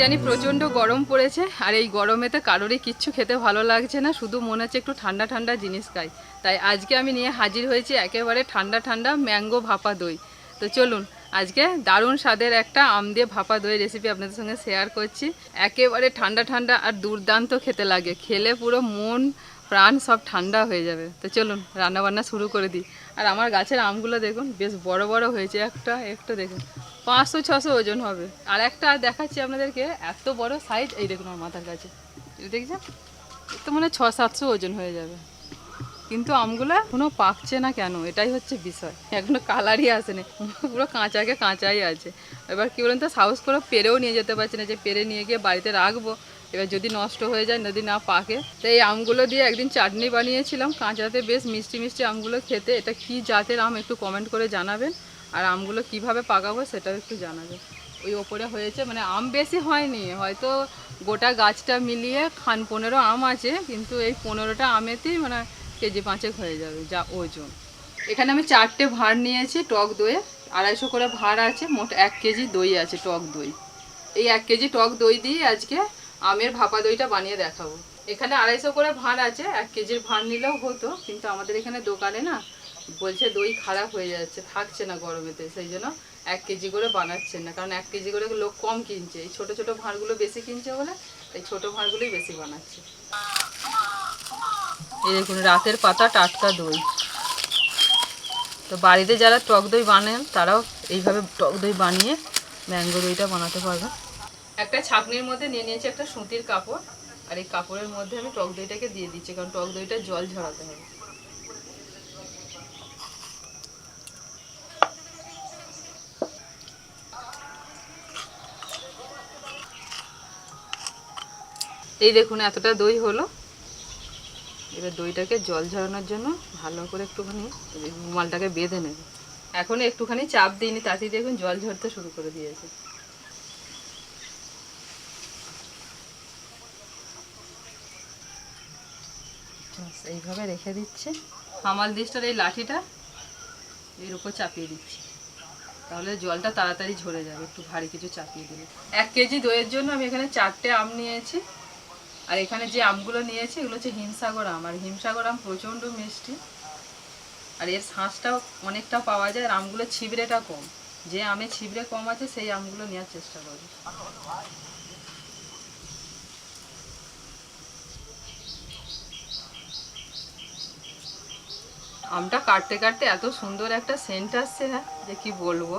জানি প্রচণ্ড গরম পড়েছে, আর এই গরমেতে কারোরই কিচ্ছু খেতে ভালো লাগছে না, শুধু মনে হচ্ছে একটু ঠান্ডা ঠান্ডা জিনিস খাই। তাই আজকে আমি নিয়ে হাজির হয়েছি একেবারে ঠান্ডা ঠান্ডা ম্যাঙ্গো ভাপা দই। তো চলুন আজকে দারুণ স্বাদের একটা আম দিয়ে ভাপা দই রেসিপি আপনাদের সঙ্গে শেয়ার করছি। একেবারে ঠান্ডা ঠান্ডা আর দুর্দান্ত খেতে লাগে, খেলে পুরো মন প্রাণ সব ঠান্ডা হয়ে যাবে। তো চলুন রান্নাবান্না শুরু করে দিই। আর আমার গাছের আমগুলো দেখুন বেশ বড় বড় হয়েছে, একটা দেখুন 500-600 ওজন হবে। আর একটা দেখাচ্ছি আপনাদেরকে, এত বড় সাইজ, এই দেখুন আমার মাথার কাছে, এটা দেখছেন, তো মানে 600-700 ওজন হয়ে যাবে। কিন্তু আমগুলো এখনো পাকছে না কেন, এটাই হচ্ছে বিষয়, এখনো কালারই আসেনি, পুরো কাঁচাকে কাঁচাই আছে। এবার কী বলুন তো, সাহস করে পেরেও নিয়ে যেতে পারছি না, যে পেরে নিয়ে গিয়ে বাড়িতে রাখবো, এবার যদি নষ্ট হয়ে যায়, যদি না পাকে। তো এই আমগুলো দিয়ে একদিন চাটনি বানিয়েছিলাম, কাঁচাতে বেশ মিষ্টি মিষ্টি আমগুলো খেতে। এটা কি জাতের আম একটু কমেন্ট করে জানাবেন, আর আমগুলো কিভাবে পাকাবো সেটাও একটু জানাবেন। ওই ওপরে হয়েছে, মানে আম বেশি হয়নি, হয়তো গোটা গাছটা মিলিয়ে 15 আম আছে, কিন্তু এই 15টা আমেতেই মানে কেজি 5 হয়ে যাবে যা ওজন। এখানে আমি 4টে ভাঁড় নিয়েছি টক দইয়ে, 250 করে ভাঁড় আছে, মোট 1 কেজি দই আছে, টক দই। এই 1 কেজি টক দই দিয়ে আজকে আমের ভাপা দইটা বানিয়ে দেখাবো। এখানে 250 করে ভাঁড় আছে, 1 কেজির ভাঁড় নিলেও হতো, কিন্তু আমাদের এখানে দোকানে না বলছে দই খারাপ হয়ে যাচ্ছে, থাকছে না গরমেতে, সেই জন্য 1 কেজি করে বানাচ্ছেন না, কারণ 1 কেজি করে লোক কম কিনছে, এই ছোটো ছোটো ভাঁড়গুলো বেশি কিনছে বলে এই ছোটো ভাঁড়গুলোই বেশি বানাচ্ছে। এই দেখুন রাতের পাতা টাটকা দই। তো বাড়িতে যারা টক দই বানান তারাও এইভাবে টক দই বানিয়ে ম্যাঙ্গো দইটা বানাতে পারবে। একটা ছাঁকনির মধ্যে নিয়ে নিয়েছি একটা সুতির কাপড়, আর এই কাপড়ের মধ্যে আমি টক দইটাকে দিয়ে দিচ্ছি, কারণ টক দইটা জল ঝরাতে হবে। এই দেখুন এতটা দই হলো। এবার দইটাকে জল ঝরানোর জন্য ভালো করে একটুখানি রুমালটাকে বেঁধে নেবে। এখন একটুখানি চাপ দিইনি, তাতেই দেখুন জল ঝরতে শুরু করে দিয়েছে। এইভাবে রেখে দিচ্ছি, হামাল দিস্টার এই লাঠিটা এর উপর চাপিয়ে দিচ্ছি, তাহলে জলটা তাড়াতাড়ি ঝরে যাবে, একটু ভারী কিছু চাপিয়ে দিলে। 1 কেজি দইয়ের জন্য আমি এখানে 4টে আম নিয়েছি, আর এখানে যে আমগুলো নিয়েছি এগুলো হচ্ছে হিমসাগর আম, আর হিমসাগর আম প্রচণ্ড মিষ্টি, আর এর শাঁসটাও অনেকটা পাওয়া যায়, আর আমগুলো ছিবড়েটা কম, যে আমে ছিবড়ে কম আছে সেই আমগুলো নেওয়ার চেষ্টা করবে। আমটা কাটতে কাটতে এত সুন্দর একটা সেন্ট আসছে না যে কি বলবো।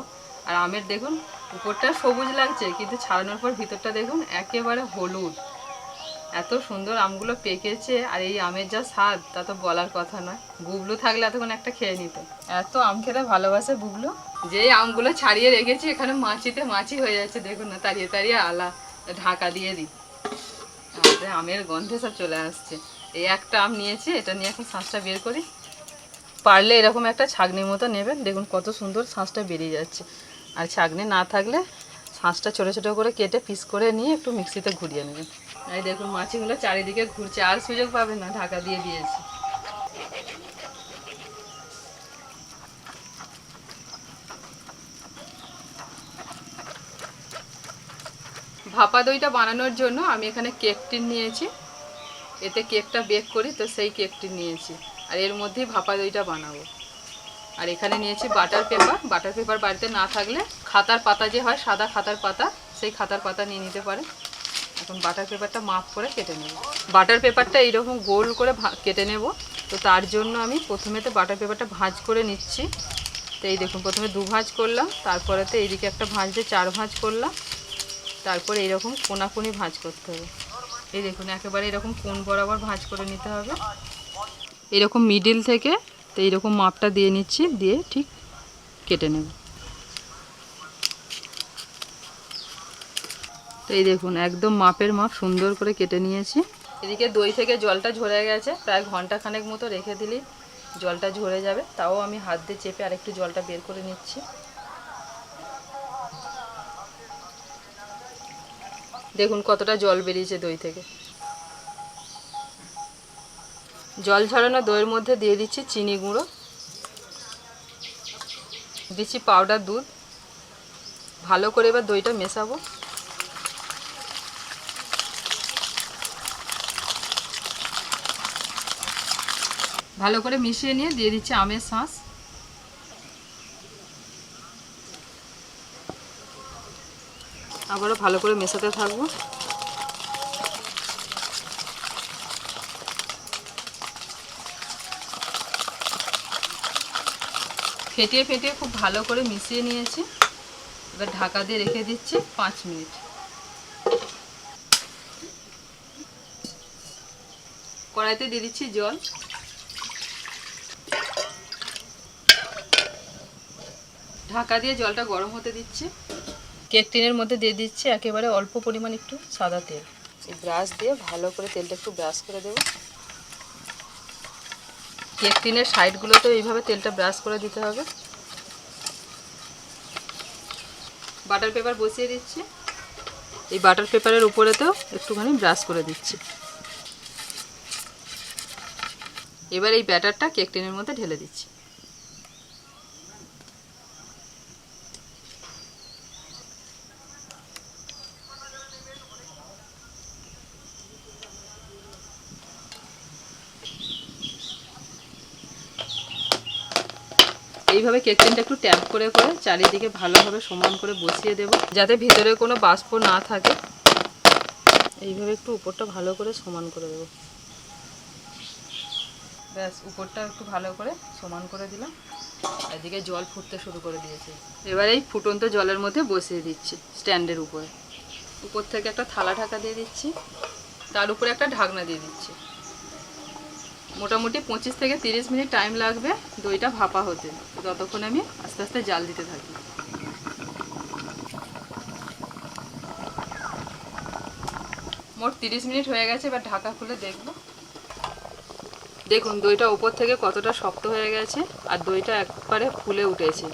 আর আমের দেখুন উপরটা সবুজ লাগছে, কিন্তু ছাড়ানোর পর ভিতরটা দেখুন একেবারে হলুদ, এত সুন্দর আমগুলো পেকেছে। আর এই আমের যা স্বাদ তা তো বলার কথা নয়, বুবলু থাকলে এতক্ষণ একটা খেয়ে নিত, এত আম খেতে ভালোবাসে বুবলু। যে আমগুলো ছাড়িয়ে রেখেছি এখানে মাছিতে মাছি হয়ে যাচ্ছে, দেখুন না, তাড়িয়ে তাড়িয়ে আলা ঢাকা দিয়ে দিই, আমের গন্ধে সব চলে আসছে। এই একটা আম নিয়েছি, এটা নিয়ে এখন শাঁসটা বের করি। পারলে এরকম একটা ছাঁকনির মতো নেবেন, দেখুন কত সুন্দর শাঁসটা বেরিয়ে যাচ্ছে। আর ছাঁকনি না থাকলে শাঁসটা ছোটো ছোটো করে কেটে পিস করে নিয়ে একটু মিক্সিতে ঘুরিয়ে নেবেন। এই দেখুন মাছিগুলো চারিদিকে ঘুরছে, আর সুযোগ পাবেন না, ঢাকা দিয়ে দিয়েছি। ভাপা দইটা বানানোর জন্য আমি এখানে কেক টিন নিয়েছি, এতে কেকটা বেক করি, তো সেই কেক টিন নিয়েছি, আর এর মধ্যেই ভাপা দইটা বানাবো। আর এখানে নিয়েছি বাটার পেপার, বাটার পেপার বাড়িতে না থাকলে খাতার পাতা যে হয় সাদা খাতার পাতা, সেই খাতার পাতা নিয়ে নিতে পারে। এখন বাটার পেপারটা মাপ করে কেটে নেব। বাটার পেপারটা এইরকম গোল করে কেটে নেব। তো তার জন্য আমি প্রথমেতে বাটার পেপারটা ভাঁজ করে নিচ্ছি। তো এই দেখুন প্রথমে 2 ভাঁজ করলাম, তারপরেতে এইদিকে একটা ভাঁজ দিয়ে 4 ভাঁজ করলাম, তারপরে এইরকম কোনাকুনি ভাঁজ করতে হবে। এই দেখুন একেবারে এরকম কোণ বরাবর ভাঁজ করে নিতে হবে, এরকম মিডিল থেকে। তো এইরকম মাপটা দিয়ে নিচ্ছি, দিয়ে ঠিক কেটে নেব। তো এই দেখুন একদম মাপের মাপ সুন্দর করে কেটে নিয়েছি। এদিকে দই থেকে জলটা ঝরে গেছে, প্রায় ঘন্টাখানেক মতো রেখে দিলেই জলটা ঝরে যাবে। তাও আমি হাত দিয়ে চেপে আরেকটু জলটা বের করে নিচ্ছি। দেখুন কতটা জল বেরিয়েছে দই থেকে। জল ঝরানো দইয়ের মধ্যে দিয়ে দিচ্ছি চিনি গুঁড়ো, দিচ্ছি পাউডার দুধ। ভালো করে এবার দইটা মেশাবো। ভালো করে মিশিয়ে নিয়ে দিয়ে দিচ্ছি আমের শাঁস। আবারও ভালো করে মেশাতে থাকবো। ফেটিয়ে ফেটিয়ে খুব ভালো করে মিশিয়ে নিয়েছি। এবার ঢাকা দিয়ে রেখে দিচ্ছি 5 মিনিট। কড়াইতে দিয়ে দিচ্ছি জল। ঢাকা দিয়ে জলটা গরম হতে দিচ্ছি। কেক টিনের মধ্যে দিয়ে দিচ্ছি একেবারে অল্প পরিমাণ একটু সাদা তেল। এই ব্রাশ দিয়ে ভালো করে তেলটা একটু ব্রাশ করে দেবো। কেক টিনের সাইডগুলোতেও এইভাবে তেলটা ব্রাশ করে দিতে হবে। বাটার পেপার বসিয়ে দিচ্ছি। এই বাটার পেপারের উপরেতেও একটুখানি ব্রাশ করে দিচ্ছি। এবার এই ব্যাটারটা কেক টিনের মধ্যে ঢেলে দিচ্ছি। এইভাবে কেক টিনটা একটু ট্যাপ করে করে চারিদিকে ভালোভাবে সমান করে বসিয়ে দেব, যাতে ভিতরে কোনো বাষ্প না থাকে। এইভাবে একটু উপরটা ভালো করে সমান করে দেব। ব্যাস, উপরটা একটু ভালো করে সমান করে দিলাম। এদিকে জল ফুটতে শুরু করে দিয়েছে। এবার এই ফুটন্ত জলের মধ্যে বসিয়ে দিচ্ছি স্ট্যান্ডের উপরে। উপর থেকে একটা থালা ঢাকা দিয়ে দিচ্ছি, তার উপরে একটা ঢাকনা দিয়ে দিচ্ছি। মোটামুটি 25 থেকে 30 মিনিট টাইম লাগবে দইটা ভাপা হতে। ততক্ষণ আমি আস্তে আস্তে জাল দিতে থাকি। মোট 30 মিনিট হয়ে গেছে। এবার ঢাকা খুলে দেখব। দেখুন দইটা উপর থেকে কতটা শক্ত হয়ে গেছে আর দইটা একবারে ফুলে উঠেছে।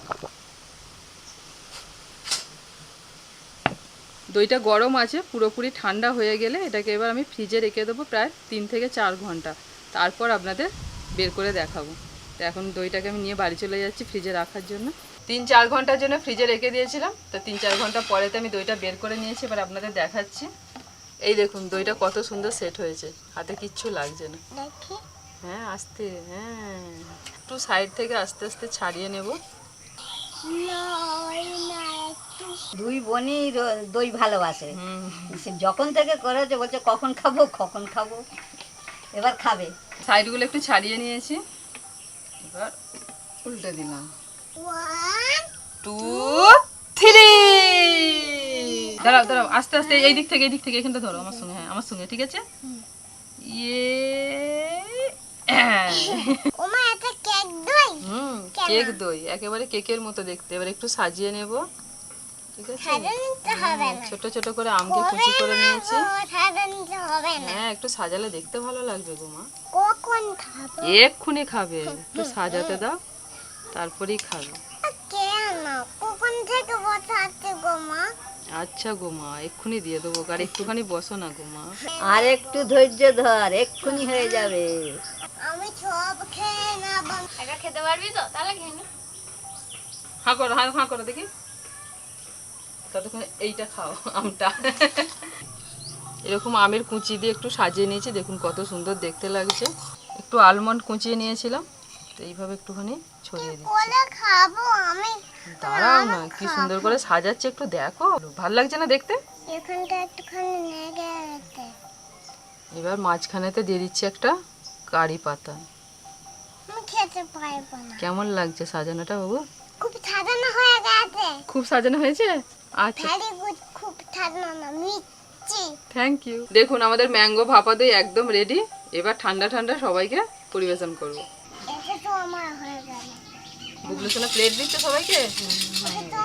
দইটা গরম আছে, পুরোপুরি ঠান্ডা হয়ে গেলে এটাকে এবার আমি ফ্রিজে রেখে দেবো প্রায় 3 থেকে 4 ঘন্টা। তারপর আপনাদের বের করে দেখাবো। তো এখন দইটাকে আমি নিয়ে বাড়ি চলে যাচ্ছি ফ্রিজে রাখার জন্য। 3-4 ঘন্টার জন্য ফ্রিজে রেখে দিয়েছিলাম। তো 3-4 ঘন্টা পরেতে আমি দইটা বের করে নিয়েছি। এবার আপনাদের দেখাচ্ছি। এই দেখুন দইটা কত সুন্দর সেট হয়েছে, হাতে কিচ্ছু লাগছে না। হ্যাঁ আস্তে, হ্যাঁ একটু সাইড থেকে আস্তে আস্তে ছাড়িয়ে নেব। দুই বোনই দই ভালোবাসে। যখন থেকে করেছে বলছে কখন খাবো কখন খাবো, এবার খাবে। সাইডগুলো একটু ছাড়িয়ে নিয়েছি। এবার উল্টে দিলাম। 1 2 3। দাঁড়াও দাঁড়াও, আস্তে আস্তে এই দিক থেকে এখানটা ধরো আমার সঙ্গে। হ্যাঁ আমার সঙ্গে, ঠিক আছে। ইয়ে ওমা এটা কেক দই। কেক দই একেবারে কেকের মতো দেখতে। এবার একটু সাজিয়ে নেব, ঠিক আছে। সাজাতে হবে না। ছোট ছোট করে আমকে কুচি করে নিয়েছি। সাজাতে হবে না। হ্যাঁ একটু সাজালে দেখতে ভালো লাগবে গো মা। কখন খাবো? এক্ষুনি খাবে, একটু সাজাতে দাও তারপরেই খাবে। কেন কখন থেকে বসাতে গো মা? আচ্ছা গো মা, এক্ষুনি দিয়ে দেবো। আর একটুখানি বসো না গো মা। আর একটু ধৈর্য ধর, এক্ষুনি হয়ে যাবে। আমি সব খেয়ে নেব। একা খেতে পারবি তো? তাহলে খেয়ে নে। হাঁ করো, হাঁ করো দেখি। ততক্ষণ এইটা খাও, আমটা। এরকম আমের কুচি দিয়ে একটু সাজিয়ে নিয়েছি। দেখুন কত সুন্দর দেখতে লাগছে। একটু আলমন্ড কুচিয়ে নিয়েছিলাম, তো এইভাবে একটুখানি ছড়িয়ে দিচ্ছি। কোলে খাবো আমি। দাঁড়াও না, কি সুন্দর করে সাজাচ্ছে, একটু দেখো। ভাল লাগছে না দেখতে? এখানটা একটুখানি লেগে গেছে। এবার মাঝখানেতে দিয়ে দিচ্ছি একটা কারি পাতা। আমি খেতে পারবো না। কেমন লাগছে সাজানোটা বাবু? খুব সাজানো হয়ে গেছে। খুব সাজানো হয়েছে? আচ্ছা, ভেরি গুড। খুব সাজানো মিষ্টি। Thank you. দেখুন আমাদের ম্যাঙ্গো ভাপা দই একদম রেডি। এবার ঠান্ডা ঠান্ডা সবাইকে পরিবেশন করব। এটা তো আমার হয়ে গেল। বুবলু সোনা প্লেট দিচ্ছে সবাইকে?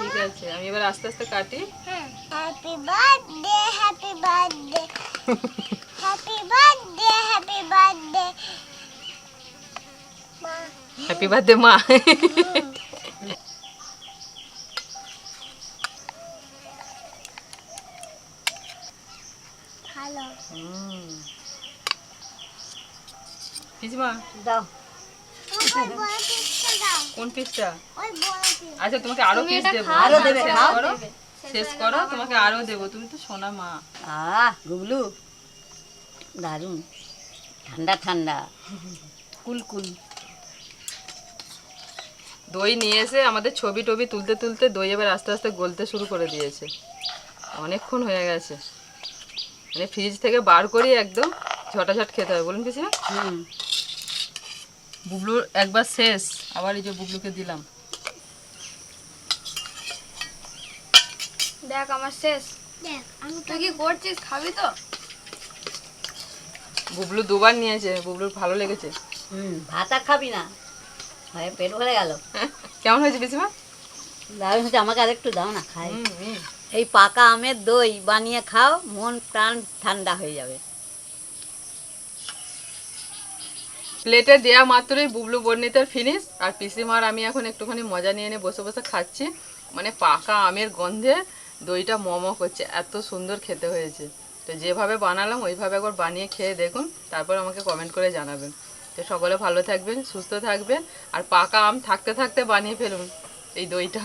ঠিক আছে, আমি এবার আস্তে আস্তে কাটি। হ্যাঁ, happy birthday happy birthday happy birthday happy birthday মা। হ্যাপি বার্থডে মা। ভালো। পিসমা দাও। ওই বড় পিসটা দাও। কোন পিসটা? ওই বড় পিস। আচ্ছা তোমাকে আরো পিস দেবো। আরো দেবে, শেষ খাও। করো, শেষ করো, তোমাকে আরো দেবো। তুমি তো সোনা মা। গুবলু দারুন, ঠান্ডা ঠান্ডা কুল কুল। দই নিয়ে এসে আমাদের ছবি টবি তুলতে তুলতে দই এবার আস্তে আস্তে গলতে শুরু করে দিয়েছে। অনেকক্ষণ হয়ে গেছে, মানে ফ্রিজ থেকে বার করি একদম ঝটাঝট খেতে হবে, বলুন পিসিমা। বুবলুর একবার শেষ, আবার এই যে বুবলুকে দিলাম। দেখ আমার শেষ। দেখ আমি তুই কি করছিস, খাবি তো? বুবলু দুবার নিয়েছে, বুবলুর ভালো লেগেছে। ভাত আর খাবি না, হয়ে পেট ভরে গেল। কেমন হয়েছে পিসিমা? দারুণ হচ্ছে, আমাকে আর একটু দাও না খাই। হুম, হুম। এই পাকা আমের দই বানিয়ে খাও, মন প্রাণ ঠান্ডা হয়ে যাবে। প্লেটে দেয়া মাত্রই বুবলু বর্ণিতার ফিনিশ, আর পিসিমার আমি এখন একটুখানি মজা নিয়ে নিয়ে বসে বসে খাচ্ছি। মানে পাকা আমের গন্ধে দইটা মম করছে, এত সুন্দর খেতে হয়েছে। তো যেভাবে বানালাম ওইভাবে একবার বানিয়ে খেয়ে দেখুন, তারপর আমাকে কমেন্ট করে জানাবেন। তো সকলে ভালো থাকবেন, সুস্থ থাকবেন, আর পাকা আম থাকতে থাকতে বানিয়ে ফেলুন এই দইটা।